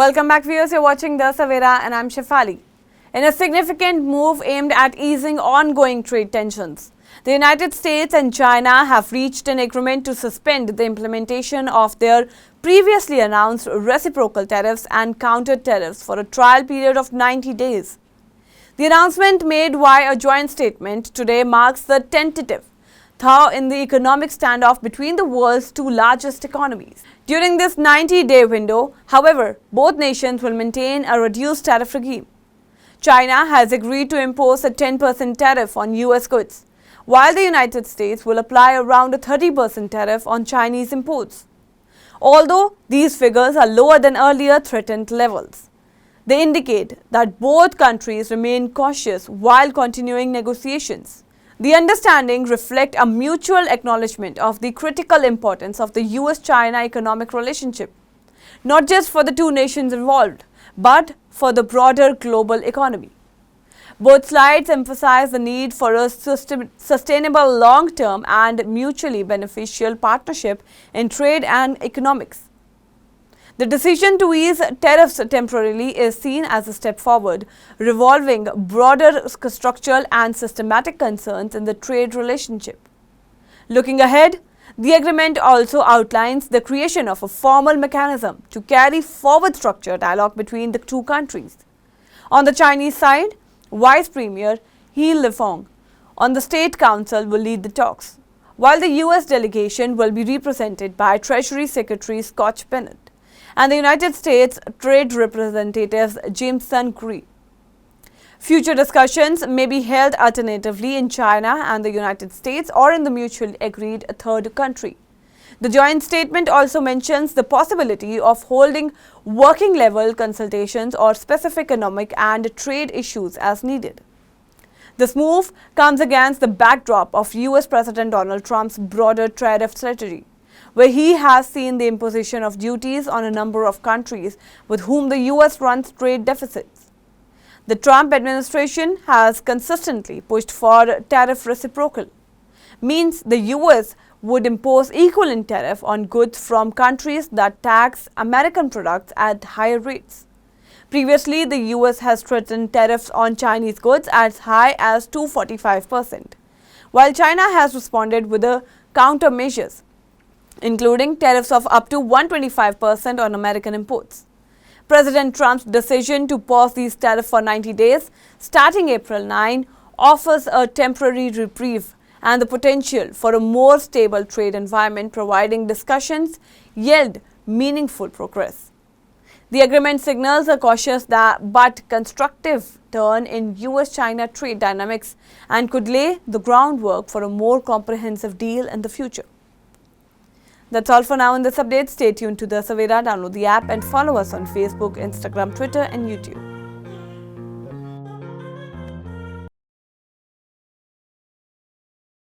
Welcome back, viewers. You're watching the Savera and I'm Shefali. In a significant move aimed at easing ongoing trade tensions, the United States and China have reached an agreement to suspend the implementation of their previously announced reciprocal tariffs and counter tariffs for a trial period of 90 days. The announcement made via a joint statement today marks the tentative thaw in the economic standoff between the world's two largest economies. During this 90-day window, however, both nations will maintain a reduced tariff regime. China has agreed to impose a 10% tariff on US goods, while the United States will apply around a 30% tariff on Chinese imports. Although these figures are lower than earlier threatened levels, they indicate that both countries remain cautious while continuing negotiations. The understanding reflects a mutual acknowledgement of the critical importance of the US-China economic relationship, not just for the two nations involved, but for the broader global economy. Both sides emphasize the need for a sustainable long-term and mutually beneficial partnership in trade and economics. The decision to ease tariffs temporarily is seen as a step forward, resolving broader structural and systematic concerns in the trade relationship. Looking ahead, the agreement also outlines the creation of a formal mechanism to carry forward structured dialogue between the two countries. On the Chinese side, Vice Premier He Lifeng on the State Council will lead the talks, while the US delegation will be represented by Treasury Secretary Scott Bennett and the United States Trade Representatives Jameson Green. Future discussions may be held alternatively in China and the United States or in the mutually agreed third country. The joint statement also mentions the possibility of holding working-level consultations or specific economic and trade issues as needed. This move comes against the backdrop of US President Donald Trump's broader tariff strategy, where he has seen the imposition of duties on a number of countries with whom the US runs trade deficits. The Trump administration has consistently pushed for tariff reciprocal, means the US would impose equivalent tariff on goods from countries that tax American products at higher rates. Previously, the US has threatened tariffs on Chinese goods as high as 245%, while China has responded with the countermeasures, including tariffs of up to 125% on American imports. President Trump's decision to pause these tariffs for 90 days, starting April 9, offers a temporary reprieve and the potential for a more stable trade environment, providing discussions yield meaningful progress. The agreement signals a cautious but constructive turn in US-China trade dynamics and could lay the groundwork for a more comprehensive deal in the future. That's all for now in this update. Stay tuned to the Savera, download the app and follow us on Facebook, Instagram, Twitter and YouTube.